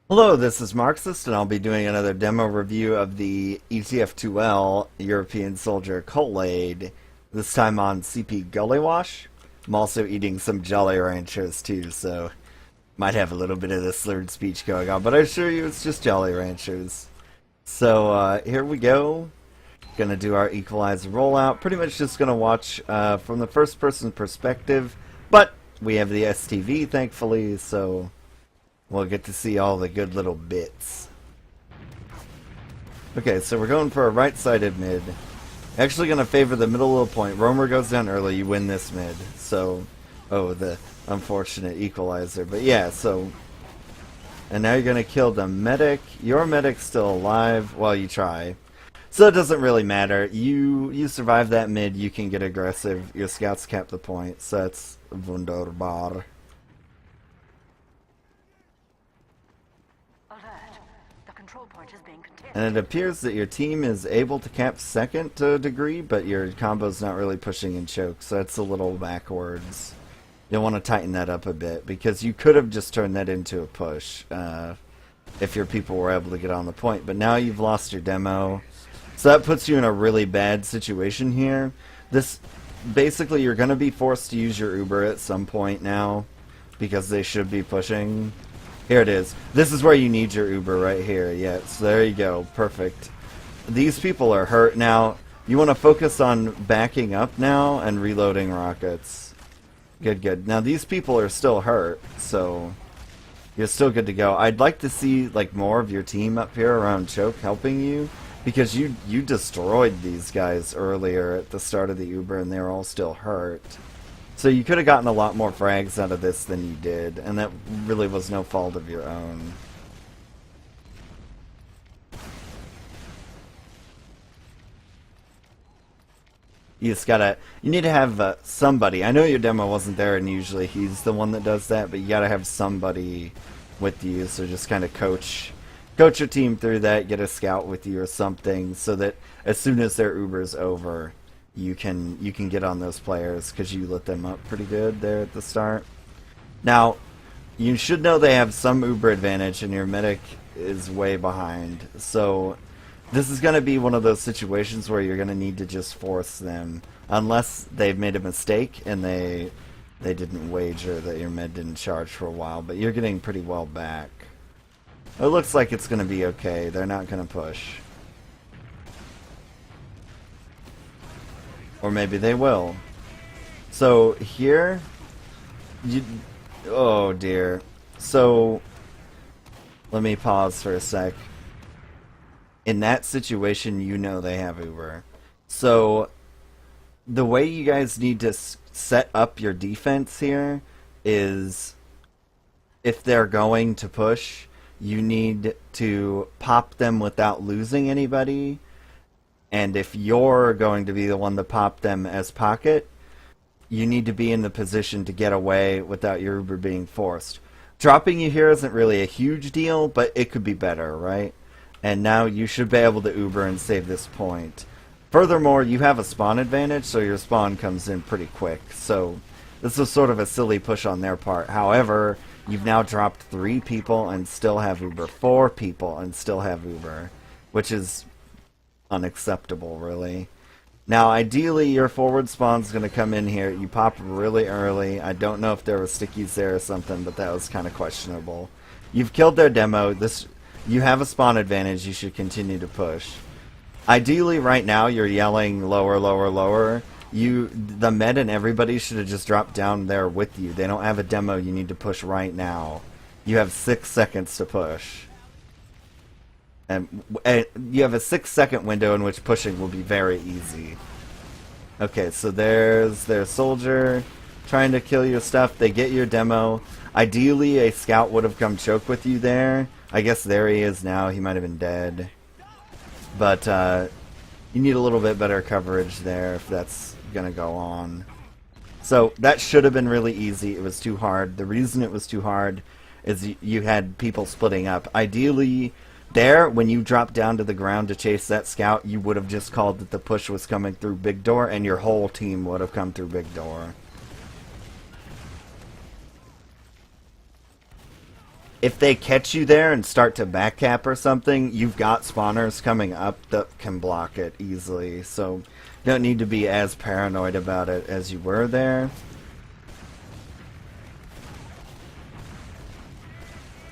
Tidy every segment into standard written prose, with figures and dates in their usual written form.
Hello, this is Marxist, and I'll be doing another demo review of the ETF2l European Soldier Collaide, this time on CP Gullywash. I'm also eating some Jolly Ranchers too, so might have a little bit of the slurred speech going on, but I assure you it's just Jolly Ranchers. So here we go. Gonna do our equalizer rollout. Pretty much just gonna watch from the first person perspective, but we have the STV thankfully, so we'll get to see all the good little bits. Okay, so we're going for a right-sided mid. Actually going to favor the middle of the point. Roamer goes down early, you win this mid. So, oh, the unfortunate equalizer. But yeah, so... And now you're going to kill the medic. Your medic's still alive while you try. So it doesn't really matter. You survive that mid, you can get aggressive. Your scouts cap the point, so that's wunderbar. And it appears that your team is able to cap second to a degree, but your combo's not really pushing in choke, so that's a little backwards. You'll want to tighten that up a bit, because you could have just turned that into a push if your people were able to get on the point, but now you've lost your demo. So that puts you in a really bad situation here. Basically, you're going to be forced to use your Uber at some point now, because they should be pushing. Here it is. This is where you need your Uber right here. Yeah, so there you go. Perfect. These people are hurt now. You want to focus on backing up now and reloading rockets. Good, good. Now these people are still hurt, so you're still good to go. I'd like to see like more of your team up here around choke helping you, because you destroyed these guys earlier at the start of the Uber and they're all still hurt. So you could have gotten a lot more frags out of this than you did, and that really was no fault of your own. You need to have somebody. I know your demo wasn't there, and usually he's the one that does that, but you gotta have somebody with you, so just kind of coach your team through that, get a scout with you or something, so that as soon as their Uber's over, you can get on those players, because you lit them up pretty good there at the start. Now, you should know they have some Uber advantage, and your medic is way behind. So this is going to be one of those situations where you're going to need to just force them, unless they've made a mistake and they didn't wager that your med didn't charge for a while. But you're getting pretty well back. It looks like it's going to be okay. They're not going to push. Or maybe they will. So here, oh dear. So let me pause for a sec. In that situation, you know they have Uber. So the way you guys need to set up your defense here is, if they're going to push, you need to pop them without losing anybody. And if you're going to be the one to pop them as pocket, you need to be in the position to get away without your Uber being forced. Dropping you here isn't really a huge deal, but it could be better, right? And now you should be able to Uber and save this point. Furthermore, you have a spawn advantage, so your spawn comes in pretty quick. So this is sort of a silly push on their part. However, you've now dropped 3 people and still have Uber. 4 people and still have Uber, which is unacceptable, really. Now, ideally, your forward spawn's going to come in here. You pop really early. I don't know if there were stickies there or something, but that was kind of questionable. You've killed their demo. You have a spawn advantage. You should continue to push. Ideally, right now, you're yelling lower, lower, lower. The med and everybody should have just dropped down there with you. They don't have a demo. You need to push right now. You have 6 seconds to push. And you have a 6-second window in which pushing will be very easy. Okay, so there's their soldier trying to kill your stuff. They get your demo. Ideally, a scout would have come choke with you there. I guess there he is now. He might have been dead. But you need a little bit better coverage there if that's going to go on. So that should have been really easy. It was too hard. The reason it was too hard is you had people splitting up. Ideally, there, when you dropped down to the ground to chase that scout, you would have just called that the push was coming through big door, and your whole team would have come through big door. if they catch you there and start to backcap or something, you've got spawners coming up that can block it easily. So you don't need to be as paranoid about it as you were there.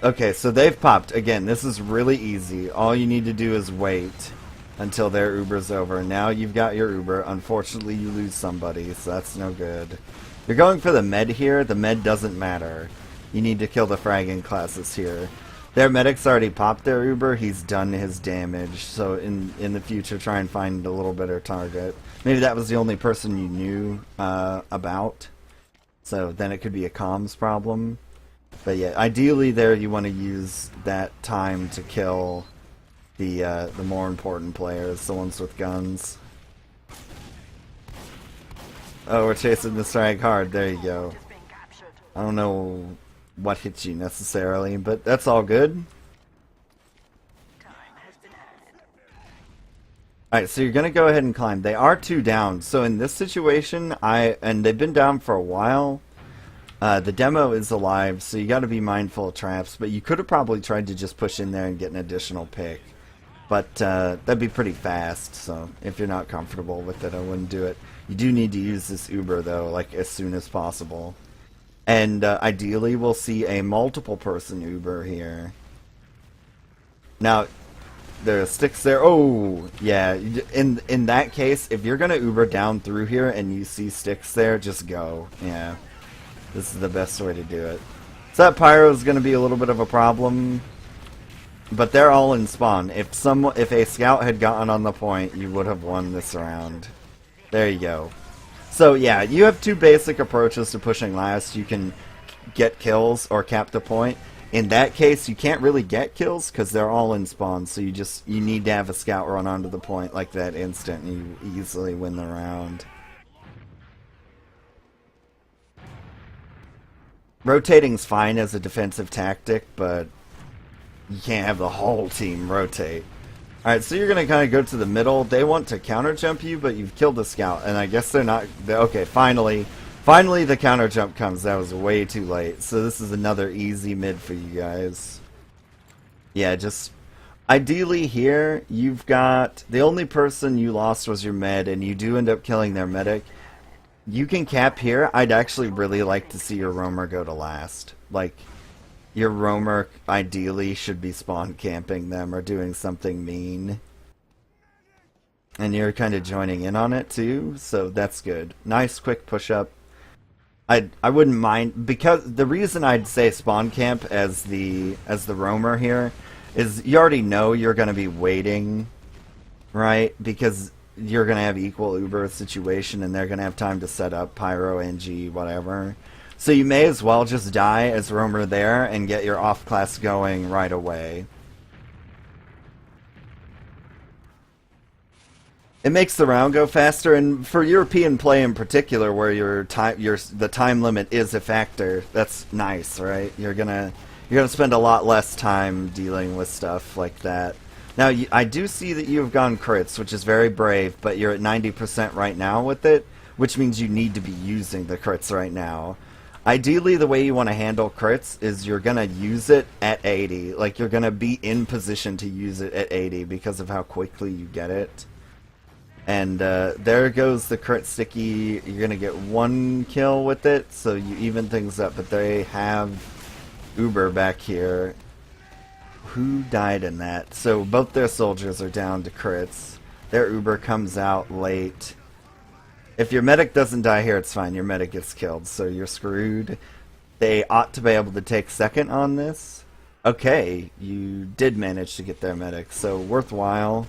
Okay, so they've popped. Again, this is really easy. All you need to do is wait until their Uber's over. Now you've got your Uber. Unfortunately, you lose somebody, so that's no good. You're going for the med here. The med doesn't matter. You need to kill the fragging classes here. Their medic's already popped their Uber. He's done his damage. So in the future, try and find a little better target. Maybe that was the only person you knew about. So then it could be a comms problem. But yeah, ideally there you want to use that time to kill the more important players, the ones with guns. Oh, we're chasing the strike hard. There you go. I don't know what hits you necessarily, but that's all good. Alright, so you're going to go ahead and climb. They are 2 down, so in this situation, and they've been down for a while. The demo is alive, so you got to be mindful of traps, but you could have probably tried to just push in there and get an additional pick. But that'd be pretty fast, so if you're not comfortable with it, I wouldn't do it. You do need to use this Uber, though, like as soon as possible. And ideally, we'll see a multiple person Uber here. Now, there are sticks there. Oh, yeah. In that case, if you're going to Uber down through here and you see sticks there, just go. Yeah. This is the best way to do it. So that pyro is going to be a little bit of a problem, but they're all in spawn. If a scout had gotten on the point, you would have won this round. There you go. So yeah, you have 2 basic approaches to pushing last. You can get kills or cap the point. In that case, you can't really get kills because they're all in spawn. So you need to have a scout run onto the point like that instant, and you easily win the round. Rotating's fine as a defensive tactic, but you can't have the whole team rotate. Alright, so you're going to kind of go to the middle. They want to counter jump you, but you've killed the scout, and I guess they're not... Okay, finally the counter jump comes. That was way too late. So this is another easy mid for you guys. Yeah, just... Ideally here, you've got... The only person you lost was your med, and you do end up killing their medic. You can cap here. I'd actually really like to see your roamer go to last. Like, your roamer ideally should be spawn camping them or doing something mean. And you're kind of joining in on it too, so that's good. Nice quick push up. I wouldn't mind, because the reason I'd say spawn camp as the roamer here is you already know you're going to be waiting, right? Because you're going to have equal Uber situation, and they're going to have time to set up Pyro, NG, whatever. So you may as well just die as roamer there and get your off class going right away. It makes the round go faster, and for European play in particular, where the time limit is a factor, that's nice, right? You're gonna spend a lot less time dealing with stuff like that. Now, I do see that you have gone crits, which is very brave, but you're at 90% right now with it, which means you need to be using the crits right now. Ideally, the way you want to handle crits is you're going to use it at 80. Like, you're going to be in position to use it at 80 because of how quickly you get it. And there goes the crit sticky. You're going to get 1 kill with it, so you even things up. But they have Uber back here. Who died in that? So both their soldiers are down to crits. Their Uber comes out late. If your medic doesn't die here, it's fine. Your medic gets killed, so you're screwed. They ought to be able to take second on this. Okay, you did manage to get their medic, so worthwhile.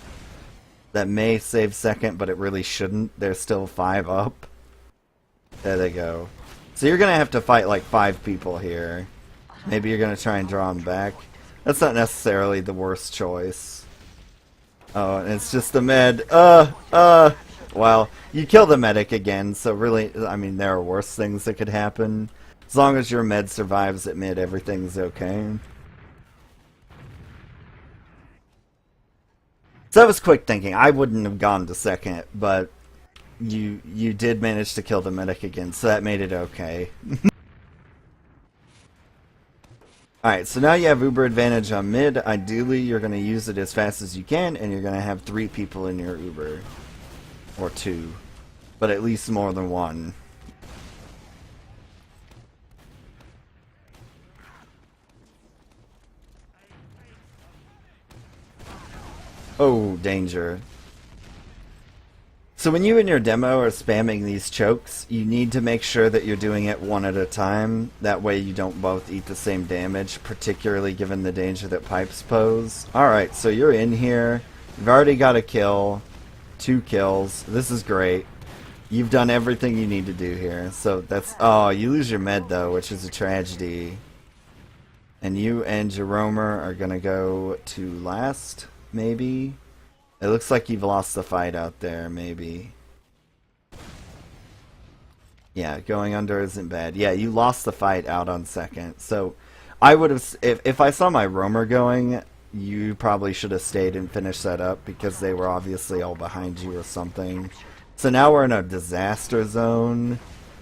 That may save second, but it really shouldn't. They're still 5 up. There they go. So you're going to have to fight like 5 people here. Maybe you're going to try and draw them back. That's not necessarily the worst choice. Oh, and it's just the med. Well, you kill the medic again, so really, I mean, there are worse things that could happen. As long as your med survives at mid, everything's okay. So that was quick thinking. I wouldn't have gone to second, but you did manage to kill the medic again, so that made it okay. Alright, so now you have Uber advantage on mid. Ideally, you're going to use it as fast as you can, and you're going to have 3 people in your Uber. Or 2. But at least more than 1. Oh, danger. So when you and your demo are spamming these chokes, you need to make sure that you're doing it one at a time. That way you don't both eat the same damage, particularly given the danger that pipes pose. Alright, so you're in here. You've already got a kill. 2 kills. This is great. You've done everything you need to do here. So that's... Oh, you lose your med though, which is a tragedy. And you and your roamer are gonna go to last, maybe? It looks like you've lost the fight out there, maybe. Yeah, going under isn't bad. Yeah, you lost the fight out on second. So, I would have... If I saw my roamer going, you probably should have stayed and finished that up, because they were obviously all behind you or something. So now we're in a disaster zone,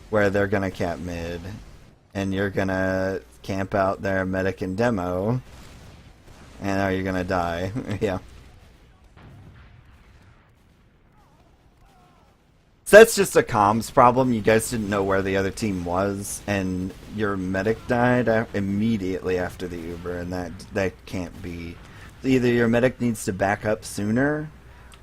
where they're gonna cap mid. And you're gonna camp out their medic and demo. And now you're gonna die. Yeah. So that's just a comms problem. You guys didn't know where the other team was, and your medic died immediately after the Uber, and that can't be. Either your medic needs to back up sooner,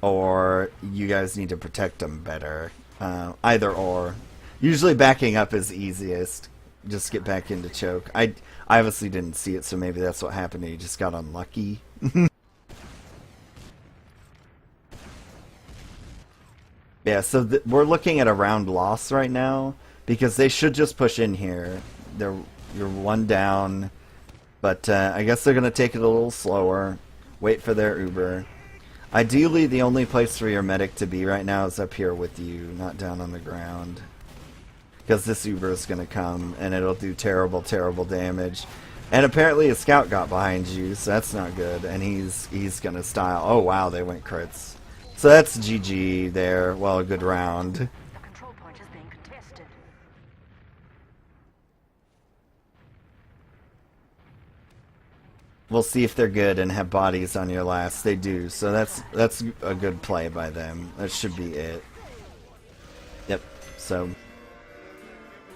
or you guys need to protect them better. Either or. Usually backing up is easiest. Just get back into choke. I obviously didn't see it, so maybe that's what happened. You just got unlucky. Yeah, so we're looking at a round loss right now, because they should just push in here. You're 1 down, but I guess they're going to take it a little slower, wait for their Uber. Ideally, the only place for your medic to be right now is up here with you, not down on the ground. Because this Uber is going to come, and it'll do terrible, terrible damage. And apparently a scout got behind you, so that's not good, and he's going to style. Oh wow, they went crits. So that's GG there. Well, a good round. The control point is being contested. We'll see if they're good and have bodies on your last. They do. So that's a good play by them. That should be it. Yep. So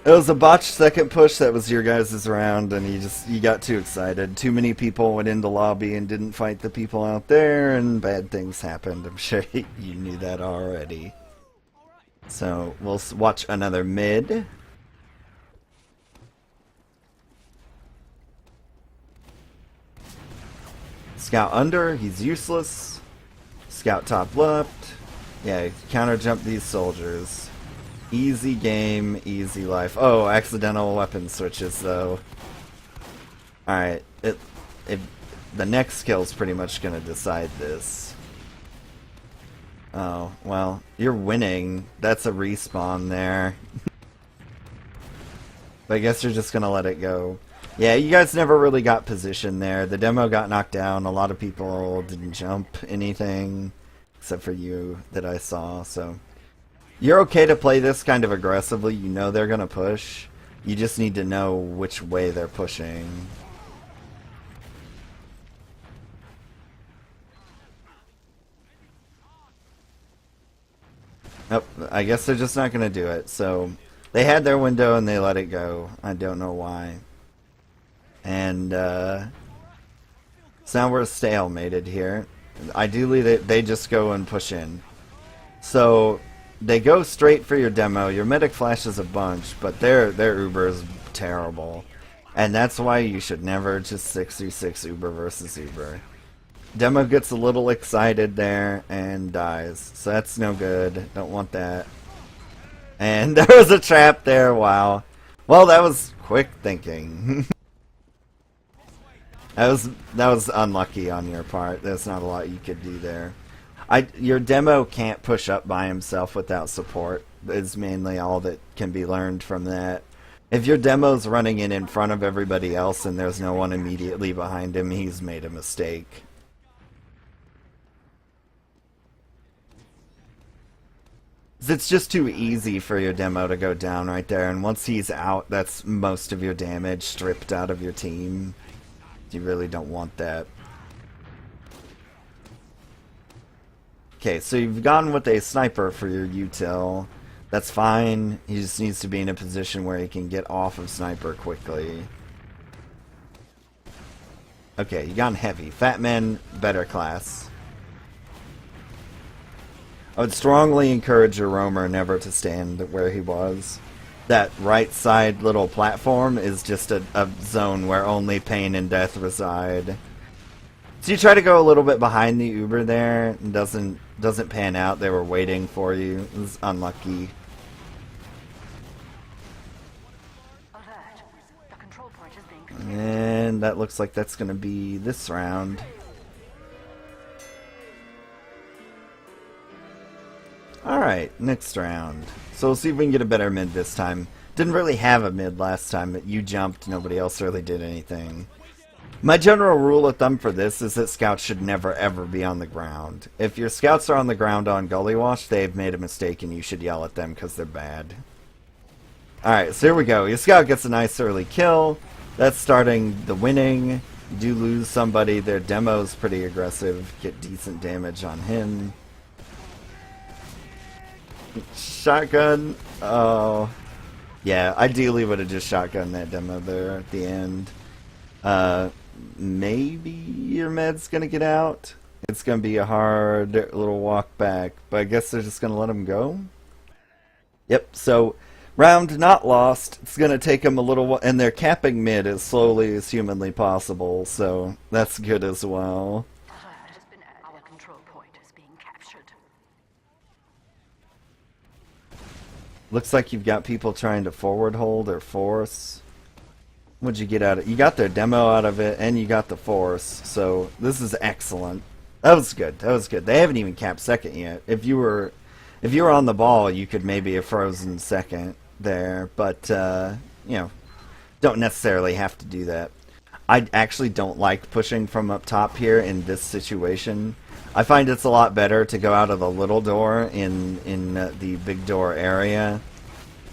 it was a botched second push. That was your guys' round, and you got too excited. Too many people went into lobby and didn't fight the people out there, and bad things happened. I'm sure you knew that already. So we'll watch another mid. Scout under, he's useless. Scout top left. Yeah, counter jump these soldiers. Easy game, easy life. Oh, accidental weapon switches though. Alright, the next kill's pretty much gonna decide this. Oh, well, you're winning. That's a respawn there. But I guess you're just gonna let it go. Yeah, you guys never really got position there. The demo got knocked down. A lot of people didn't jump anything, except for you that I saw, so... You're okay to play this kind of aggressively. You know they're gonna push. You just need to know which way they're pushing. Nope, I guess they're just not gonna do it. So they had their window and they let it go. I don't know why. And so now we're stalemated here. Ideally they just go and push in. So they go straight for your demo. Your medic flashes a bunch, but their Uber is terrible. And that's why you should never just 6v6 Uber versus Uber. Demo gets a little excited there and dies. So that's no good. Don't want that. And there was a trap there. Wow. Well, that was quick thinking. That was unlucky on your part. There's not a lot you could do there. Your demo can't push up by himself without support. Is mainly all that can be learned from that. If your demo's running in front of everybody else and there's no one immediately behind him, he's made a mistake. It's just too easy for your demo to go down right there, and once he's out, that's most of your damage stripped out of your team. You really don't want that. Okay, so you've gone with a sniper for your util. That's fine. He just needs to be in a position where he can get off of sniper quickly. Okay, you gone heavy. Fat man, better class. I would strongly encourage a roamer never to stand where he was. That right side little platform is just a zone where only pain and death reside. So you try to go a little bit behind the Uber there, and doesn't pan out. They were waiting for you. It was unlucky. Alert. The control point is being contested. And that looks like that's going to be this round. Alright, next round. So we'll see if we can get a better mid this time. Didn't really have a mid last time, but you jumped. Nobody else really did anything. My general rule of thumb for this is that scouts should never ever be on the ground. If your scouts are on the ground on Gullywash, they've made a mistake and you should yell at them because they're bad. Alright, so here we go. Your scout gets a nice early kill. That's starting the winning. You do lose somebody. Their demo's pretty aggressive. Get decent damage on him. Shotgun. Oh. Yeah, ideally would have just shotgunned that demo there at the end. Maybe your med's gonna get out. It's gonna be a hard little walk back, but I guess they're just gonna let him go. Yep, so round not lost. It's gonna take them a little while, and they're capping mid as slowly as humanly possible, so that's good as well. Our control point is being captured. Looks like you've got people trying to forward hold or force. What'd you get out of it? You got their demo out of it, and you got the force, so this is excellent. That was good. That was good. They haven't even capped second yet. If you were on the ball, you could maybe have frozen second there, but you know, don't necessarily have to do that. I actually don't like pushing from up top here in this situation. I find it's a lot better to go out of the little door in the big door area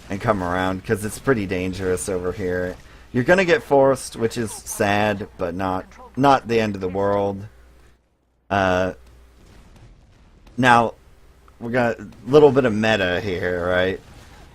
and come around, because it's pretty dangerous over here. You're gonna get forced, which is sad, but not the end of the world. Now we got a little bit of meta here, right?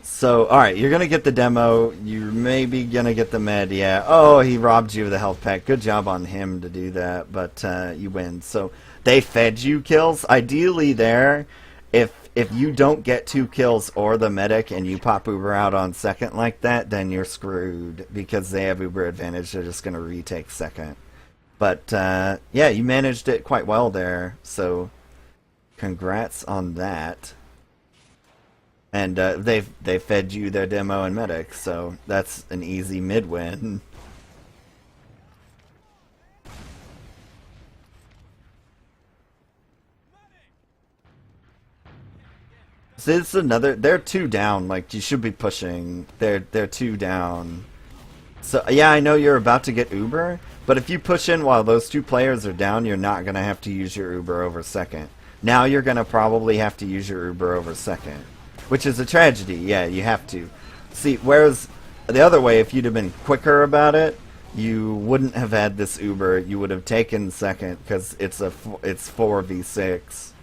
So, alright, you're gonna get the demo, you're maybe gonna get the med, yeah. Oh, he robbed you of the health pack. Good job on him to do that, but you win. So, they fed you kills. Ideally there, if you don't get 2 kills or the medic and you pop Uber out on second like that, then you're screwed, because they have Uber advantage. They're just gonna retake second. But, yeah, you managed it quite well there, so congrats on that. And they fed you their demo and medic, so that's an easy mid win. So it's another. They're 2 down. Like, you should be pushing. They're 2 down. So yeah, I know you're about to get Uber, but if you push in while those 2 players are down, you're not gonna have to use your Uber over second. Now you're gonna probably have to use your Uber over second. Which is a tragedy, yeah, you have to. See, whereas the other way, if you'd have been quicker about it, you wouldn't have had this Uber. You would have taken second, because it's 4v6.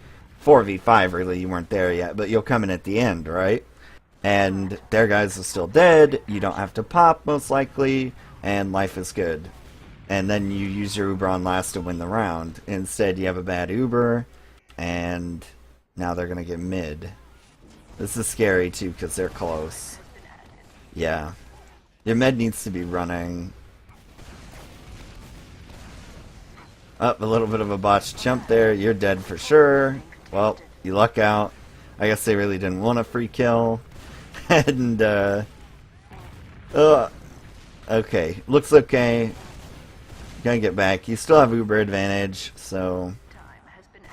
4v5, really, you weren't there yet, but you'll come in at the end, right? And their guys are still dead, you don't have to pop, most likely, and life is good. And then you use your Uber on last to win the round. Instead, you have a bad Uber, and now they're going to get mid. This is scary too, because they're close. Yeah. Your med needs to be running. Up, a little bit of a botched jump there. You're dead for sure. Well, you luck out. I guess they really didn't want a free kill. And, okay. Looks okay. Gonna get back. You still have Uber advantage, so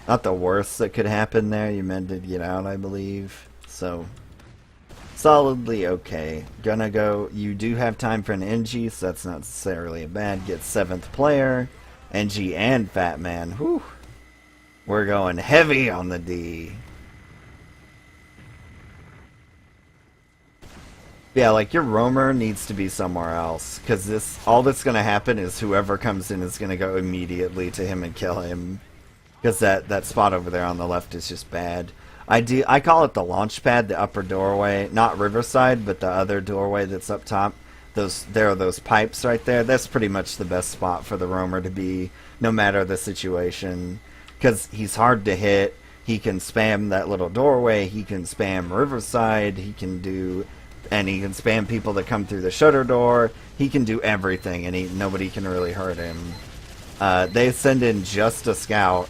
not the worst that could happen there. You meant to get out, I believe. So, solidly okay. Gonna go. You do have time for an NG, so that's not necessarily a bad. Get 7th player. NG and Fat Man. Whew. We're going heavy on the D. Yeah, like your roamer needs to be somewhere else, because this all that's gonna happen is whoever comes in is gonna go immediately to him and kill him, because that spot over there on the left is just bad. I call it the launch pad, the upper doorway, not Riverside, but the other doorway that's up top. There are those pipes right there. That's pretty much the best spot for the roamer to be, no matter the situation, because he's hard to hit. He can spam that little doorway. He can spam Riverside. He can spam people that come through the shutter door. He can do everything, and nobody can really hurt him. They send in just a scout,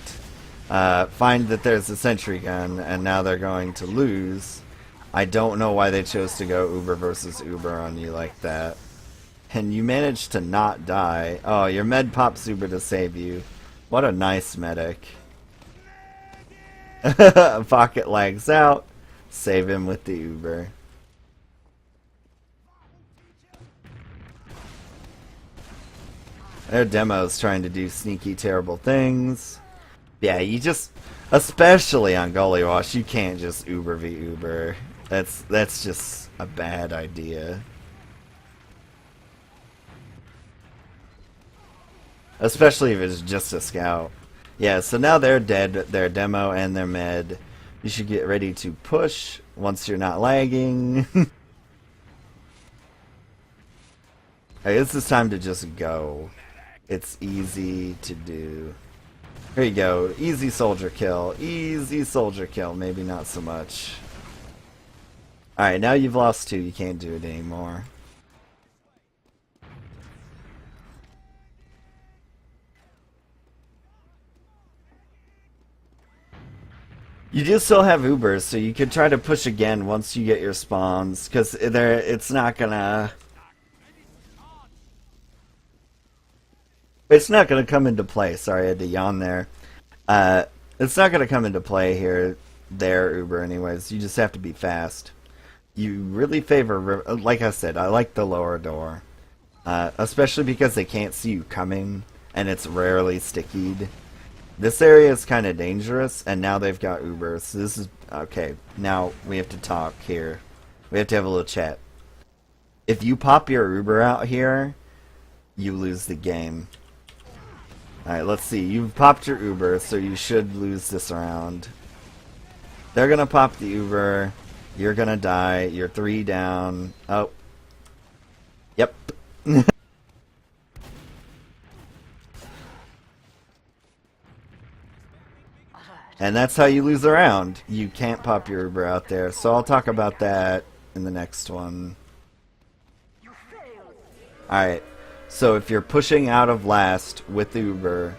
find that there's a sentry gun, and now they're going to lose. I don't know why they chose to go Uber versus Uber on you like that. And you managed to not die. Oh, your med pops Uber to save you. What a nice medic. Pocket lags out. Save him with the Uber. Their demo's trying to do sneaky, terrible things. Yeah, you just, especially on Gullywash, you can't just Uber v Uber. That's just a bad idea. Especially if it's just a scout. Yeah, so now they're dead, their demo and their med. You should get ready to push once you're not lagging. Hey, this is time to just go. It's easy to do. Here you go. Easy soldier kill. Easy soldier kill. Maybe not so much. Alright, now you've lost 2. You can't do it anymore. You do still have Ubers, so you could try to push again once you get your spawns, because it's not gonna... It's not going to come into play. Sorry, I had to yawn there. It's not going to come into play here, there, Uber, anyways. You just have to be fast. You really favor... Like I said, I like the lower door. Especially because they can't see you coming, and it's rarely stickied. This area is kind of dangerous, and now they've got Uber. So this is... Okay, now we have to talk here. We have to have a little chat. If you pop your Uber out here, you lose the game. Alright, let's see. You've popped your Uber, so you should lose this round. They're gonna pop the Uber. You're gonna die. You're 3 down. Oh. Yep. And that's how you lose a round. You can't pop your Uber out there. So I'll talk about that in the next one. Alright. So if you're pushing out of last with Uber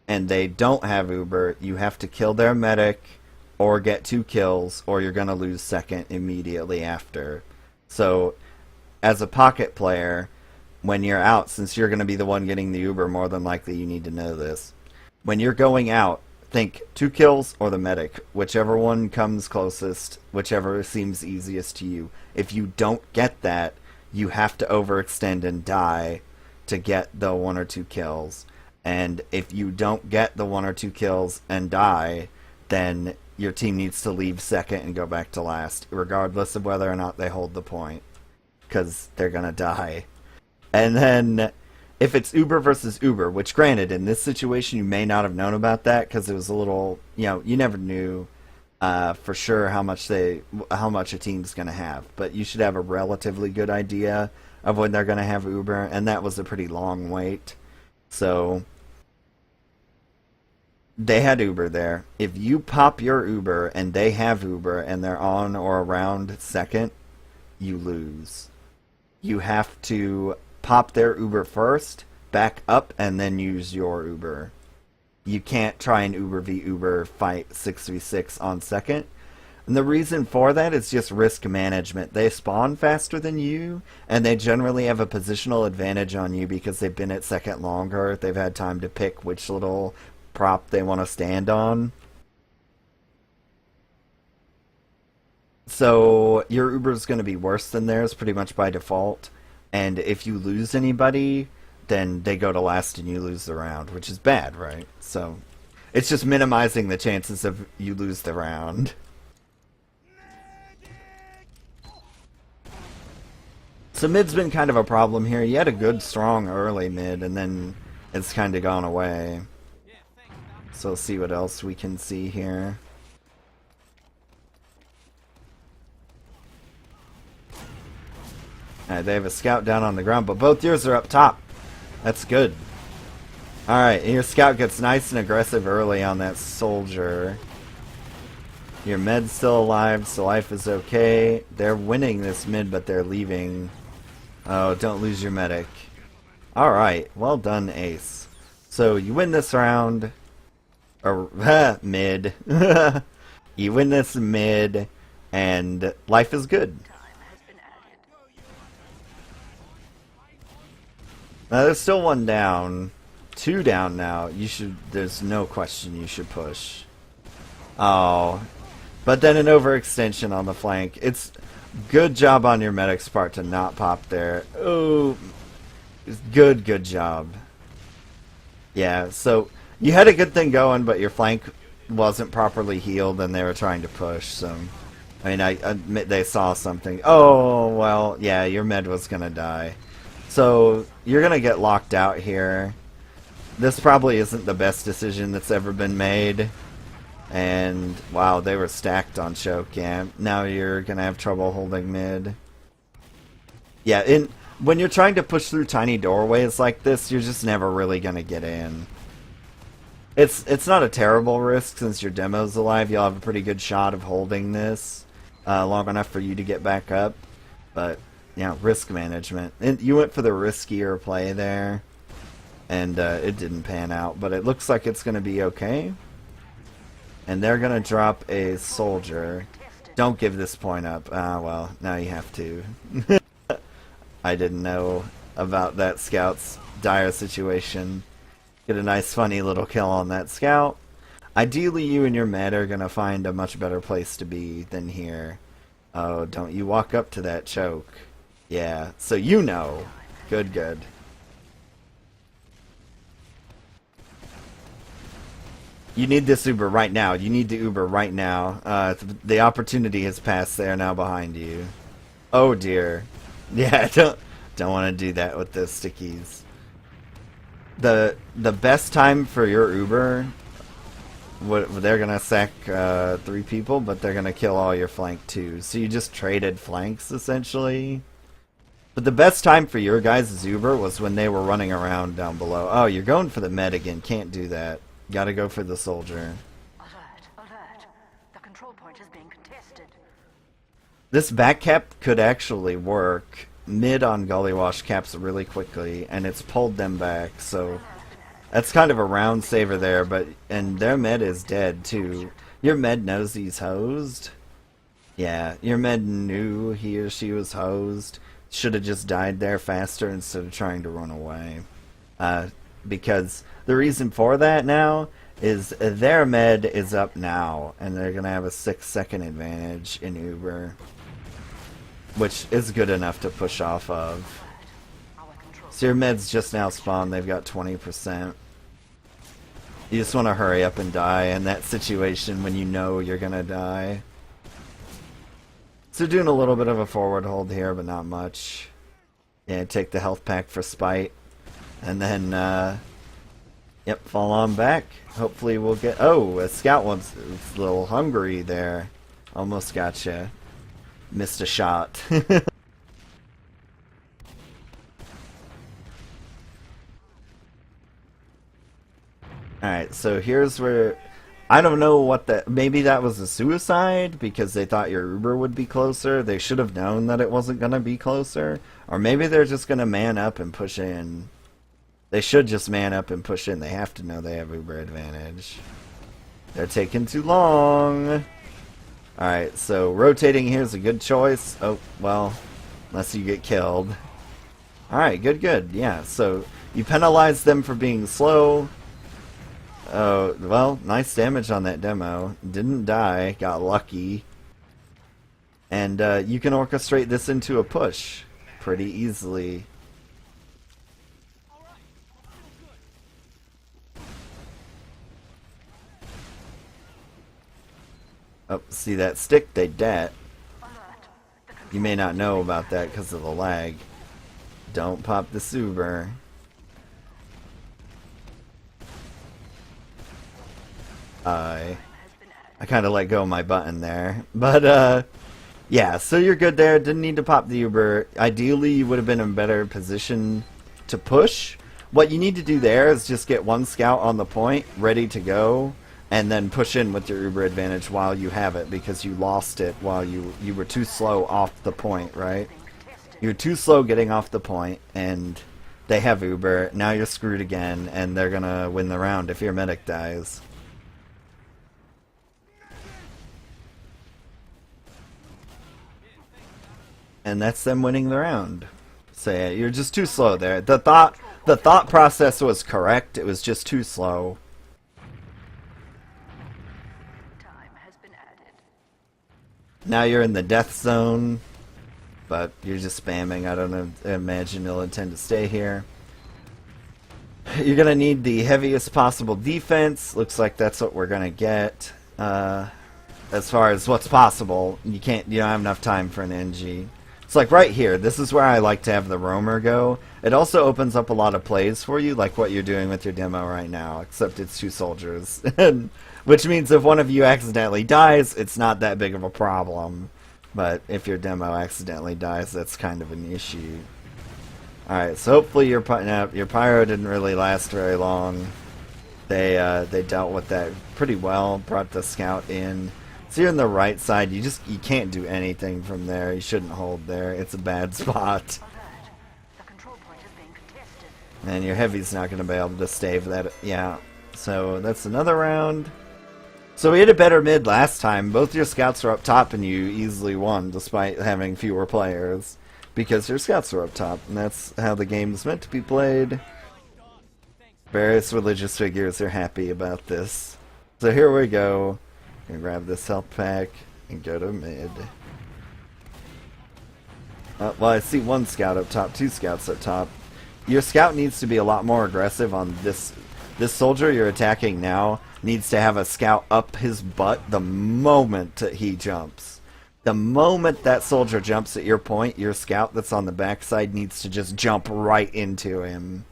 and they don't have Uber, you have to kill their medic or get 2 kills, or you're going to lose second immediately after. So as a pocket player, when you're out, since you're going to be the one getting the Uber, more than likely you need to know this. When you're going out, think 2 kills or the medic, whichever one comes closest, whichever seems easiest to you. If you don't get that, you have to overextend and die to get the 1 or 2 kills. And if you don't get the 1 or 2 kills and die, then your team needs to leave second and go back to last, regardless of whether or not they hold the point, because they're gonna die. And then if it's Uber versus Uber, which granted in this situation you may not have known about that because it was a little, you never knew for sure how much a team's going to have, but you should have a relatively good idea of when they're going to have Uber, and that was a pretty long wait. So they had Uber there. If you pop your Uber and they have Uber and they're on or around second, you lose. You have to pop their Uber first, back up, and then use your Uber. You can't try an Uber v Uber fight 6v6 on second. And the reason for that is just risk management. They spawn faster than you, and they generally have a positional advantage on you because they've been at second longer. They've had time to pick which little prop they want to stand on. So your Uber's going to be worse than theirs pretty much by default. And if you lose anybody, then they go to last and you lose the round, which is bad, right? So it's just minimizing the chances of you lose the round. So mid's been kind of a problem here. You had a good, strong early mid, and then it's kind of gone away. So let's see what else we can see here. Alright, they have a scout down on the ground, but both yours are up top. That's good. Alright, your scout gets nice and aggressive early on that soldier. Your med's still alive, so life is okay. They're winning this mid, but they're leaving. Oh, don't lose your medic. Alright, well done, Ace. So you win this round. Or, mid. You win this mid, and life is good. Now there's still one down. 2 down now. You should, there's no question you should push. Oh. But then an overextension on the flank. It's good job on your medic's part to not pop there. Oh, good job. Yeah, so you had a good thing going, but your flank wasn't properly healed and they were trying to push, so I mean, I admit they saw something. Oh, well, yeah, your med was gonna die. So you're gonna get locked out here. This probably isn't the best decision that's ever been made. And, wow, they were stacked on choke, yeah. Now you're gonna have trouble holding mid. Yeah, when you're trying to push through tiny doorways like this, you're just never really gonna get in. It's not a terrible risk since your demo's alive. You'll have a pretty good shot of holding this long enough for you to get back up. But, yeah, risk management. And you went for the riskier play there, and it didn't pan out. But it looks like it's gonna be okay. And they're going to drop a soldier. Don't give this point up. Ah, well, now you have to. I didn't know about that scout's dire situation. Get a nice funny little kill on that scout. Ideally, you and your med are going to find a much better place to be than here. Oh, don't you walk up to that choke. Yeah, so you know. Good. You need this Uber right now. You need the Uber right now. The opportunity has passed. They are now behind you. Oh dear. Yeah, don't want to do that with the stickies. The best time for your Uber, they're gonna sack 3 people, but they're gonna kill all your flank too. So you just traded flanks essentially. But the best time for your guys' Uber was when they were running around down below. Oh, you're going for the med again. Can't do that. Gotta go for the soldier. Alert. The control point is being contested. This back cap could actually work. Mid on Gullywash caps really quickly, and it's pulled them back, so that's kind of a round saver there, and their med is dead too. Your med knows he's hosed. Yeah, your med knew he or she was hosed. Should have just died there faster instead of trying to run away. Because the reason for that now is their med is up now, and they're going to have a 6-second advantage in Uber, which is good enough to push off of. So your med's just now spawned. They've got 20%. You just want to hurry up and die in that situation when you know you're going to die. So doing a little bit of a forward hold here, but not much. Yeah, take the health pack for spite. And then, yep, fall on back. Hopefully we'll get... Oh, a scout was a little hungry there. Almost gotcha. Missed a shot. Alright, so here's where... I don't know what that... Maybe that was a suicide because they thought your Uber would be closer. They should have known that it wasn't going to be closer. Or maybe they're just going to man up and push in. They should just man up and push in. They have to know they have Uber advantage. They're taking too long. Alright, so rotating here is a good choice. Oh, well, unless you get killed. Alright, good. Yeah, so you penalize them for being slow. Oh, well, nice damage on that demo. Didn't die, got lucky. And you can orchestrate this into a push pretty easily. Oh, see that stick? They dat. You may not know about that because of the lag. Don't pop the Uber. I kind of let go of my button there. But, yeah, so you're good there. Didn't need to pop the Uber. Ideally, you would have been in a better position to push. What you need to do there is just get one scout on the point, ready to go, and then push in with your Uber advantage while you have it, because you lost it while you were too slow off the point, right? You're too slow getting off the point, and they have Uber. Now you're screwed again, and they're gonna win the round if your medic dies. And that's them winning the round. So yeah, you're just too slow there. The thought process was correct. It was just too slow. Time has been added. Now you're in the death zone, but you're just spamming. I don't imagine you'll intend to stay here. You're gonna need the heaviest possible defense. Looks like that's what we're gonna get. As far as what's possible, you don't have enough time for an NG. It's like right here, this is where I like to have the roamer go. It also opens up a lot of plays for you, like what you're doing with your demo right now, except it's 2 soldiers. Which means if one of you accidentally dies, it's not that big of a problem. But if your demo accidentally dies, that's kind of an issue. Alright, so hopefully your pyro didn't really last very long. They dealt with that pretty well, brought the scout in. So you're on the right side, you can't do anything from there. You shouldn't hold there. It's a bad spot. Alert. The control point is being contested. And your heavy's not going to be able to stave that. Yeah. So that's another round. So we had a better mid last time. Both your scouts were up top and you easily won despite having fewer players. Because your scouts were up top. And that's how the game is meant to be played. Various religious figures are happy about this. So here we go. And grab this health pack and go to mid. Well, I see 1 scout up top, 2 scouts up top. Your scout needs to be a lot more aggressive on this. This soldier you're attacking now needs to have a scout up his butt the moment he jumps. The moment that soldier jumps at your point, your scout that's on the backside needs to just jump right into him.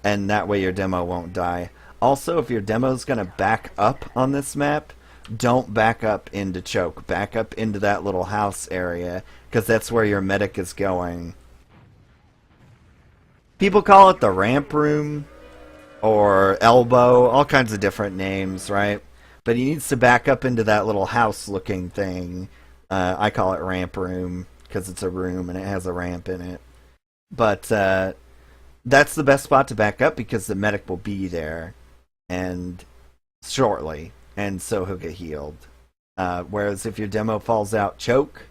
And that way your demo won't die. Also, if your demo's going to back up on this map, don't back up into choke. Back up into that little house area, because that's where your medic is going. People call it the ramp room, or elbow, all kinds of different names, right? But he needs to back up into that little house-looking thing. I call it ramp room, because it's a room and it has a ramp in it. But that's the best spot to back up, because the medic will be there, and shortly. And so he'll get healed. Whereas if your demo falls out choke,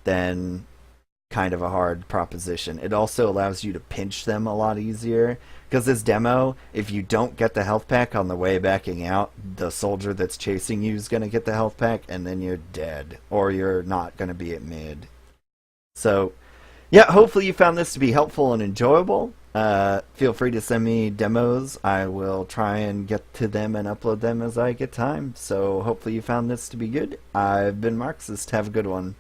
then kind of a hard proposition. It also allows you to pinch them a lot easier. Because this demo, if you don't get the health pack on the way backing out, the soldier that's chasing you is going to get the health pack, and then you're dead. Or you're not going to be at mid. So, yeah, hopefully you found this to be helpful and enjoyable. Feel free to send me demos. I will try and get to them and upload them as I get time. So hopefully you found this to be good. I've been Marxist. Have a good one.